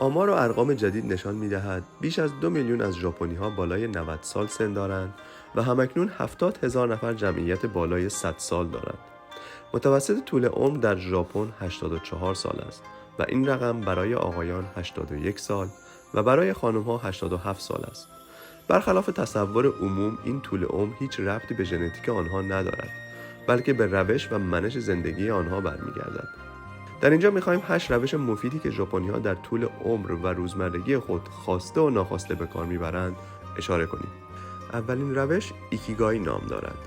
آمار و ارقام جدید نشان می‌دهد بیش از 2 میلیون از ژاپنی‌ها بالای 90 سال سن دارند و همکنون 70,000 نفر جمعیت بالای 100 سال دارند. متوسط طول عمر در ژاپن 84 سال است و این رقم برای آقایان 81 سال و برای خانم‌ها 87 سال است. برخلاف تصور عموم این طول عمر هیچ ربطی به ژنتیک آنها ندارد، بلکه به روش و منش زندگی آنها برمیگردد. در اینجا می‌خوایم 8 روش مفیدی که ژاپنی‌ها در طول عمر و روزمرگی خود خواسته و ناخواسته به کار می‌برند اشاره کنیم. اولین روش ایکیگای نام دارد.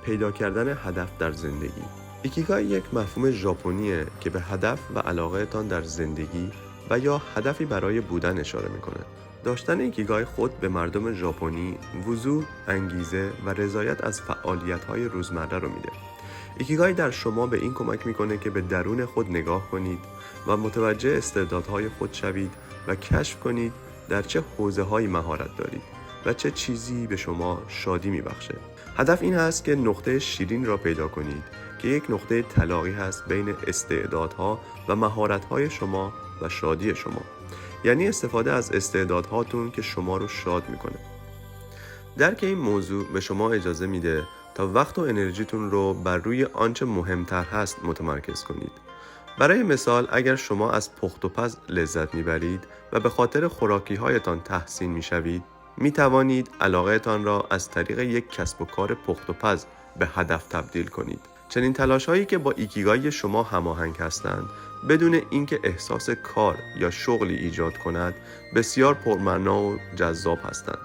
پیدا کردن هدف در زندگی. ایکیگای یک مفهوم ژاپنیه که به هدف و علاقه‌تان در زندگی و یا هدفی برای بودن اشاره می‌کند. داشتن ایکیگای خود به مردم ژاپنی وضوح، انگیزه و رضایت از فعالیت‌های روزمره رو میده. ایکیگای در شما به این کمک میکنه که به درون خود نگاه کنید و متوجه استعدادهای خود شوید و کشف کنید در چه حوزه‌هایی مهارت دارید و چه چیزی به شما شادی میبخشه. هدف این هست که نقطه شیرین را پیدا کنید که یک نقطه تلاقی هست بین استعدادها و مهارت‌های شما و شادی شما. یعنی استفاده از استعدادهاتون که شما رو شاد میکنه. درک این موضوع به شما اجازه میده تا وقت و انرژیتون رو بر روی آنچه مهمتر هست متمرکز کنید. برای مثال اگر شما از پخت و پز لذت میبرید و به خاطر خوراکی هایتان تحسین میشوید، میتوانید علاقه تان را از طریق یک کسب و کار پخت و پز به هدف تبدیل کنید. چنین تلاش هایی که با ایکیگای شما هماهنگ هستند، بدون اینکه احساس کار یا شغلی ایجاد کند، بسیار پرمعنا و جذاب هستند.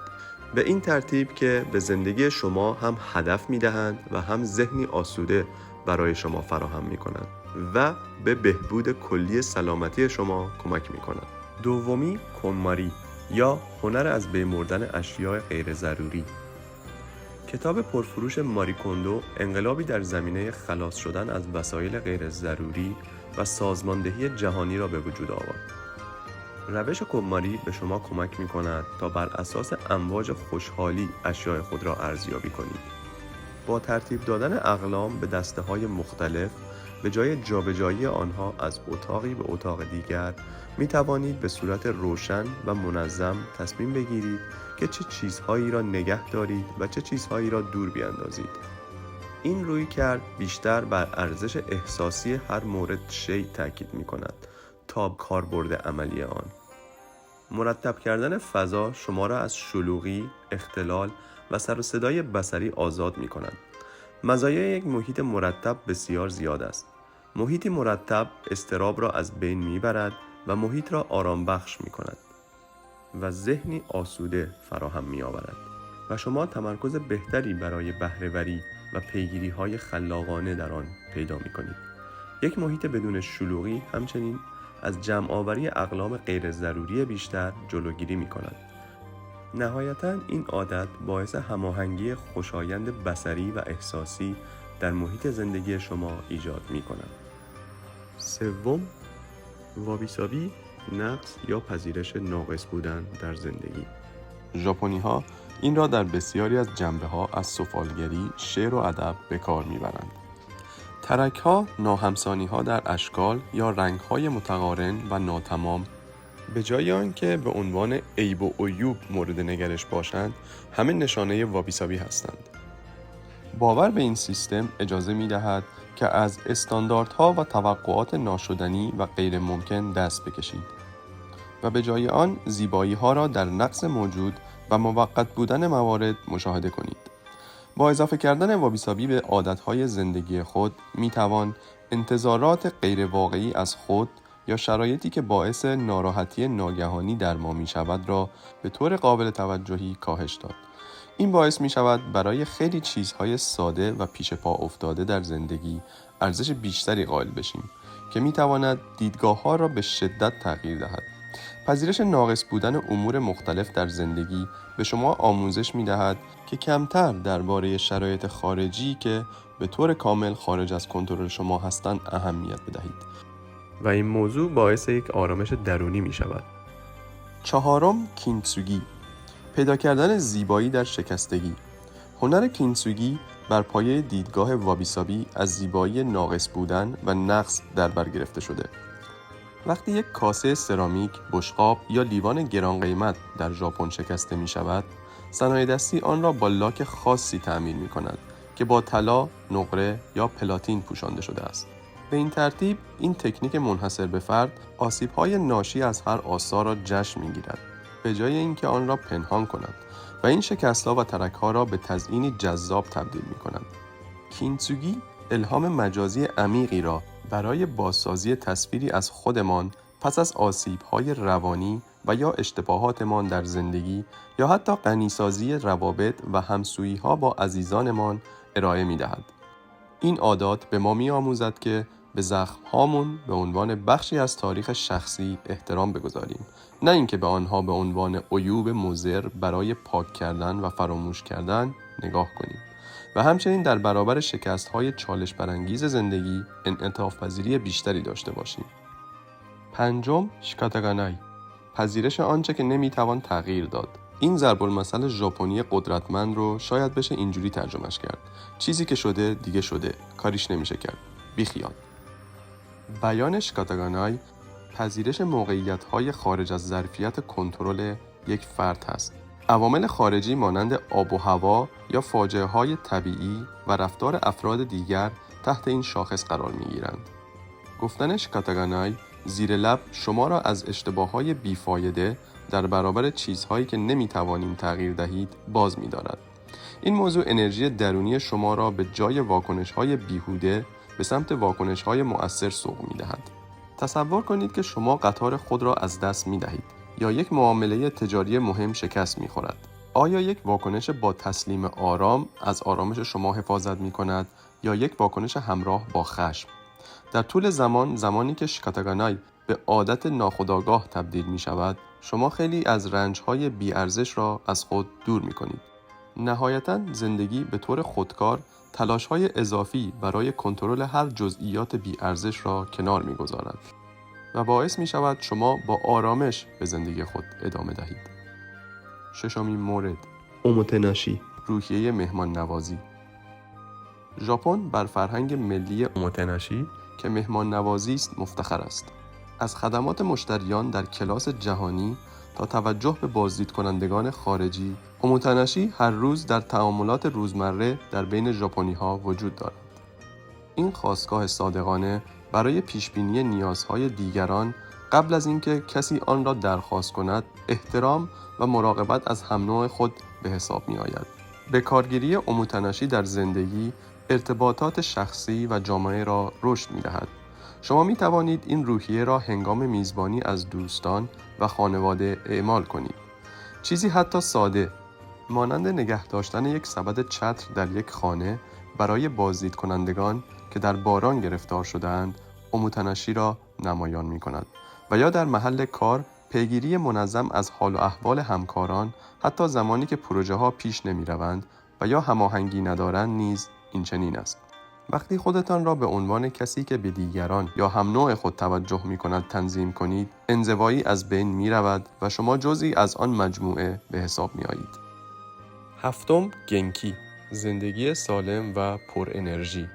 به این ترتیب که به زندگی شما هم هدف میدهند و هم ذهنی آسوده برای شما فراهم میکنند و به بهبود کلی سلامتی شما کمک میکنند. دومی، کنماری یا هنر از بین بردن اشیاء غیر ضروری. کتاب پرفروش ماری کوندو انقلابی در زمینه خلاص شدن از وسایل غیر ضروری و سازماندهی جهانی را به وجود آورد. روش کنماری به شما کمک می‌کند تا بر اساس امواج خوشحالی اشیاء خود را ارزیابی کنید. با ترتیب دادن اقلام به دسته‌های مختلف به جای جابجایی آنها از اتاقی به اتاق دیگر، می‌توانید به صورت روشن و منظم تصمیم بگیرید که چه چیزهایی را نگه دارید و چه چیزهایی را دور بیاندازید. این رویکرد بیشتر بر ارزش احساسی هر مورد شیء تاکید می‌کند تا کاربرد عملی آن. مرتب کردن فضا شما را از شلوغی، اختلال و سر و صدای بصری آزاد می‌کند. مزایای یک محیط مرتب بسیار زیاد است. محیطی مرتب اضطراب را از بین می‌برد و محیط را آرام بخش می‌کند و ذهنی آسوده فراهم می‌آورد و شما تمرکز بهتری برای بهره‌وری و پیگیری‌های خلاقانه در آن پیدا می‌کنید. یک محیط بدون شلوغی همچنین از جمع‌آوری اقلام غیر ضروری بیشتر جلوگیری می‌کند. نهایتاً این عادت باعث هماهنگی خوشایند بصری و احساسی در محیط زندگی شما ایجاد می‌کند. سوم، وابیسابی، نقص یا پذیرش ناقص بودن در زندگی. ژاپنی‌ها این را در بسیاری از جنبه‌ها از سفالگری، شعر و ادب به کار می‌برند. ترک‌ها، ناهمسانی‌ها در اشکال یا رنگ‌های متقارن و ناتمام، به جای آنکه به عنوان عیب و عیوب مورد نگرش باشند، همه نشانه وابیسابی هستند. باور به این سیستم اجازه می‌دهد که از استانداردها و توقعات ناشدنی و غیر ممکن دست بکشید و به جای آن زیبایی‌ها را در نقص موجود و موقت بودن موارد مشاهده کنید. با اضافه کردن وابیسابی به عادتهای زندگی خود میتوان انتظارات غیر واقعی از خود یا شرایطی که باعث ناراحتی ناگهانی در ما میشود را به طور قابل توجهی کاهش داد. این باعث میشود برای خیلی چیزهای ساده و پیش پا افتاده در زندگی ارزش بیشتری قائل بشیم که میتواند دیدگاه‌ها را به شدت تغییر دهد. پذیرش ناقص بودن امور مختلف در زندگی به شما آموزش می‌دهد که کمتر درباره شرایط خارجی که به طور کامل خارج از کنترل شما هستند اهمیت بدهید و این موضوع باعث یک آرامش درونی می‌شود. چهارم، کینتسوگی، پیدا کردن زیبایی در شکستگی. هنر کینتسوگی بر پایه دیدگاه وابیسابی از زیبایی ناقص بودن و نقص در بر گرفته شده. وقتی یک کاسه سرامیک، بشقاب یا لیوان گران قیمت در ژاپن شکسته می شود، صنایع دستی آن را با لاک خاصی تعمیر می کند که با طلا، نقره یا پلاتین پوشانده شده است. به این ترتیب این تکنیک منحصر به فرد آسیب‌های ناشی از هر آثار را جشن می‌گیرد به جای اینکه آن را پنهان کند و این شکست‌ها و ترک‌ها را به تزیینی جذاب تبدیل می‌کند. کینتسوگی الهام مجازی عمیقی را برای بازسازی تصویری از خودمان پس از آسیب‌های روانی و یا اشتباهاتمان در زندگی یا حتی غنیسازی روابط و همسویی‌ها با عزیزانمان ارائه می‌دهد. این عادات به ما می‌آموزد که به زخم‌هامون به عنوان بخشی از تاریخ شخصی احترام بگذاریم، نه اینکه به آنها به عنوان عیوب مضر برای پاک کردن و فراموش کردن نگاه کنیم و همچنین در برابر شکست‌های چالش برانگیز زندگی انعطاف‌پذیری بیشتری داشته باشیم. پنجم، شیکاتاگانای، پذیرش آنچه که نمی‌توان تغییر داد. این ضرب المثل ژاپنی قدرتمند رو شاید بشه اینجوری ترجمهش کرد: چیزی که شده دیگه شده، کاریش نمیشه کرد، بیخیال. بیان شیکاتاگانای پذیرش موقعیت‌های خارج از ظرفیت کنترل یک فرد هست. عوامل خارجی مانند آب و هوا یا فاجعه‌های طبیعی و رفتار افراد دیگر تحت این شاخص قرار می‌گیرند. گفتن شیکاتاگانای زیر لب شما را از اشتباه‌های بیفایده در برابر چیزهایی که نمی‌توانید تغییر دهید باز می‌دارد. این موضوع انرژی درونی شما را به جای واکنش‌های بیهوده به سمت واکنش‌های مؤثر سوق می‌دهد. تصور کنید که شما قطار خود را از دست می‌دهید یا یک معامله تجاری مهم شکست می‌خورد. آیا یک واکنش با تسلیم آرام از آرامش شما حفاظت می‌کند یا یک واکنش همراه با خشم؟ در طول زمانی که شیکاتاگانای به عادت ناخودآگاه تبدیل می‌شود، شما خیلی از رنج‌های بی‌ارزش را از خود دور می‌کنید. نهایتاً زندگی به طور خودکار تلاش‌های اضافی برای کنترل هر جزئیات بی‌ارزش را کنار می‌گذارد و باعث می‌شود شما با آرامش به زندگی خود ادامه دهید. ششمین مورد، اوموتناشی، روحیه مهمان نوازی. ژاپن بر فرهنگ ملی اوموتناشی که مهمان نوازی است مفتخر است. از خدمات مشتریان در کلاس جهانی تا توجه به بازدید کنندگان خارجی، اوموتناشی هر روز در تعاملات روزمره در بین ژاپنی‌ها وجود دارد. این خاستگاه صادقانه برای پیشبینی نیازهای دیگران قبل از اینکه کسی آن را درخواست کند، احترام و مراقبت از هم نوع خود به حساب می‌آید. به کارگیری اوموتناشی در زندگی، ارتباطات شخصی و جامعه را رشد می‌دهد. شما می توانید این روحیه را هنگام میزبانی از دوستان و خانواده اعمال کنید. چیزی حتی ساده مانند نگه داشتن یک سبد چتر در یک خانه برای بازدید کنندگان که در باران گرفتار شده‌اند، اوموتناشی را نمایان می کند و یا در محل کار پیگیری منظم از حال و احوال همکاران حتی زمانی که پروژه ها پیش نمی روند و یا هماهنگی ندارند نیز این چنین است. وقتی خودتان را به عنوان کسی که به دیگران یا هم نوع خود توجه می کند تنظیم کنید، انزوایی از بین می رود و شما جزئی از آن مجموعه به حساب می آیید. هفتم، گنکی، زندگی سالم و پر انرژی.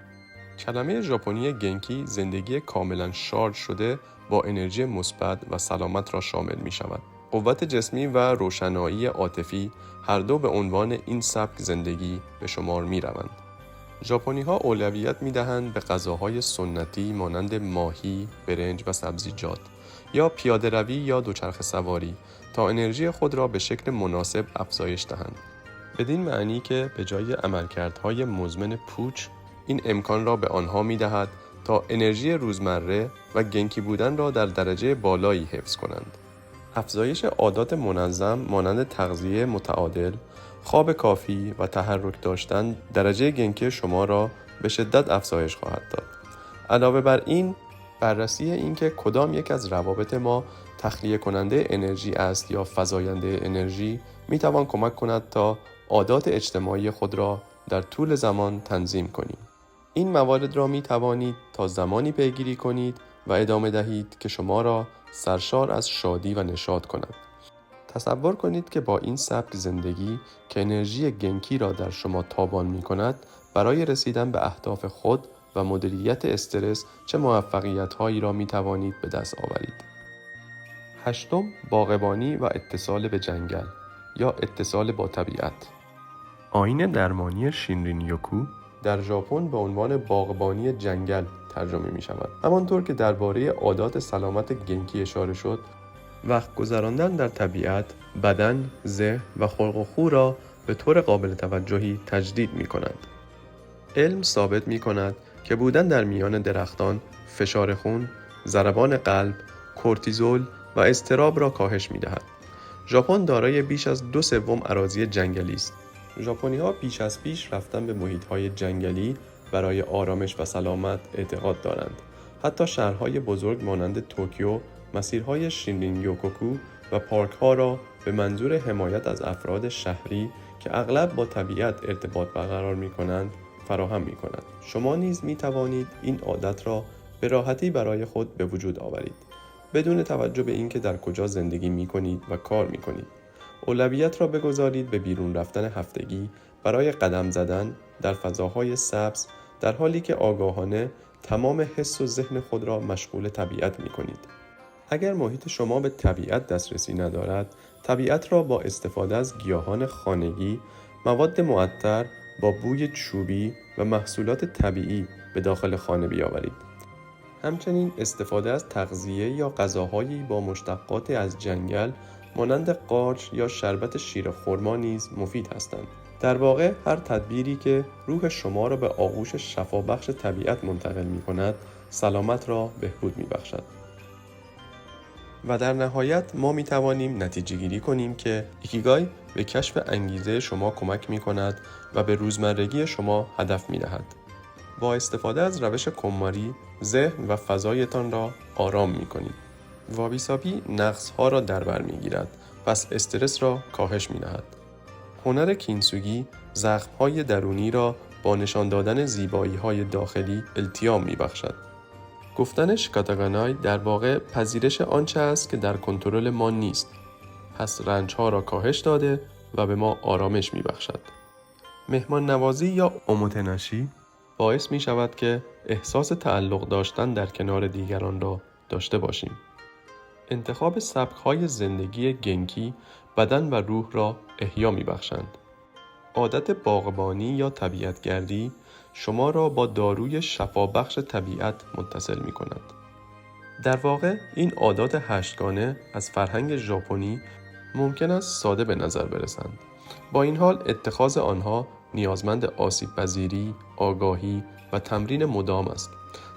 کلمه ژاپنی گنکی زندگی کاملا شارژ شده با انرژی مثبت و سلامت را شامل می شود. قوت جسمی و روشنایی عاطفی هر دو به عنوان این سبک زندگی به شمار می روند. ژاپنی‌ها اولویت می‌دهند به غذاهای سنتی مانند ماهی، برنج و سبزیجات یا پیاده‌روی یا دوچرخه سواری تا انرژی خود را به شکل مناسب افزایش دهند. بدین معنی که به جای عملکردهای مزمن پوچ، این امکان را به آنها می‌دهد تا انرژی روزمره و گنکی بودن را در درجه بالایی حفظ کنند. افزایش عادات منظم مانند تغذیه متعادل، خواب کافی و تحرک داشتن درجه گنکی شما را به شدت افزایش خواهد داد. علاوه بر این، بررسی اینکه کدام یک از روابط ما تخلیه کننده انرژی است یا فزاینده انرژی میتوان کمک کند تا عادات اجتماعی خود را در طول زمان تنظیم کنیم. این موارد را میتوانید تا زمانی پیگیری کنید و ادامه دهید که شما را سرشار از شادی و نشاط کند. تصور کنید که با این سبک زندگی که انرژی گنکی را در شما تابان می کند، برای رسیدن به اهداف خود و مدیریت استرس چه موفقیت‌هایی را می‌توانید به دست آورید. 8. باغبانی و اتصال به جنگل یا اتصال با طبیعت. آیین درمانی شینرین یوکو در ژاپن به عنوان باغبانی جنگل ترجمه می شود. همانطور که درباره عادات سلامت گنکی اشاره شد، وقت گذراندن در طبیعت بدن، ذهن و خلق و خو را به طور قابل توجهی تجدید می کند. علم ثابت می کند که بودن در میان درختان فشار خون، ضربان قلب، کورتیزول و اضطراب را کاهش می دهد. ژاپن دارای بیش از 2/3 اراضی جنگلی است. ژاپنی‌ها بیش از پیش رفتن به محیط‌های جنگلی برای آرامش و سلامت اعتقاد دارند. حتی شهرهای بزرگ مانند توکیو مسیرهای شینرین یوکوکو و پارک‌ها را به منظور حمایت از افراد شهری که اغلب با طبیعت ارتباط برقرار می‌کنند فراهم می‌کند. شما نیز می‌توانید این عادت را به راحتی برای خود به وجود آورید، بدون توجه به اینکه در کجا زندگی می‌کنید و کار می‌کنید. اولویت را بگذارید به بیرون رفتن هفتگی برای قدم زدن در فضاهای سبز، در حالی که آگاهانه تمام حس و ذهن خود را مشغول طبیعت می‌کنید. اگر محیط شما به طبیعت دسترسی ندارد، طبیعت را با استفاده از گیاهان خانگی، مواد معطر با بوی چوبی و محصولات طبیعی به داخل خانه بیاورید. همچنین استفاده از تغذیه یا غذاهایی با مشتقات از جنگل مانند قارچ یا شربت شیر خرما نیز مفید هستند. در واقع هر تدبیری که روح شما را به آغوش شفابخش طبیعت منتقل می‌کند، سلامت را بهبود می‌بخشد. و در نهایت ما می‌توانیم نتیجه گیری کنیم که ایکیگای به کشف انگیزه شما کمک می‌کند و به روزمرگی شما هدف می‌دهد. با استفاده از روش کنماری، ذهن و فضایتان را آرام می‌کنید. وابی سابی نقص‌ها را در بر می‌گیرد، پس استرس را کاهش می‌دهد. هنر کینسوگی زخم‌های درونی را با نشان دادن زیبایی‌های داخلی التیام می‌بخشد. گفتن شیکاتاگانای در واقع پذیرش آنچه است که در کنترل ما نیست، پس رنج‌ها را کاهش داده و به ما آرامش می‌بخشد. مهمان نوازی یا اوموتناشی باعث می‌شود که احساس تعلق داشتن در کنار دیگران را داشته باشیم. انتخاب سبک‌های زندگی گنکی بدن و روح را احیا می‌بخشند. عادت باغبانی یا طبیعت‌گردی شما را با داروی شفابخش طبیعت متصل می‌کند. در واقع این عادات 8گانه از فرهنگ ژاپنی ممکن است ساده به نظر برسند. با این حال اتخاذ آنها نیازمند آسیب‌پذیری، آگاهی و تمرین مدام است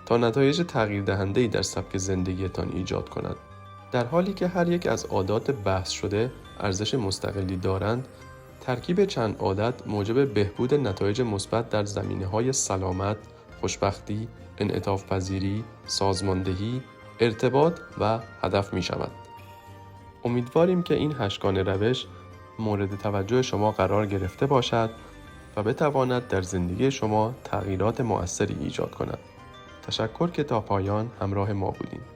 تا نتایج تغییردهنده‌ای در سبک زندگیتان ایجاد کند. در حالی که هر یک از عادات بحث شده ارزش مستقلی دارند، ترکیب چند عادت موجب بهبود نتایج مثبت در زمینه‌های سلامت، خوشبختی، انعطاف پذیری، سازماندهی، ارتباط و هدف می‌شود. امیدواریم که این 8گانه روش مورد توجه شما قرار گرفته باشد و بتواند در زندگی شما تغییرات مؤثری ایجاد کند. تشکر که تا پایان همراه ما بودید.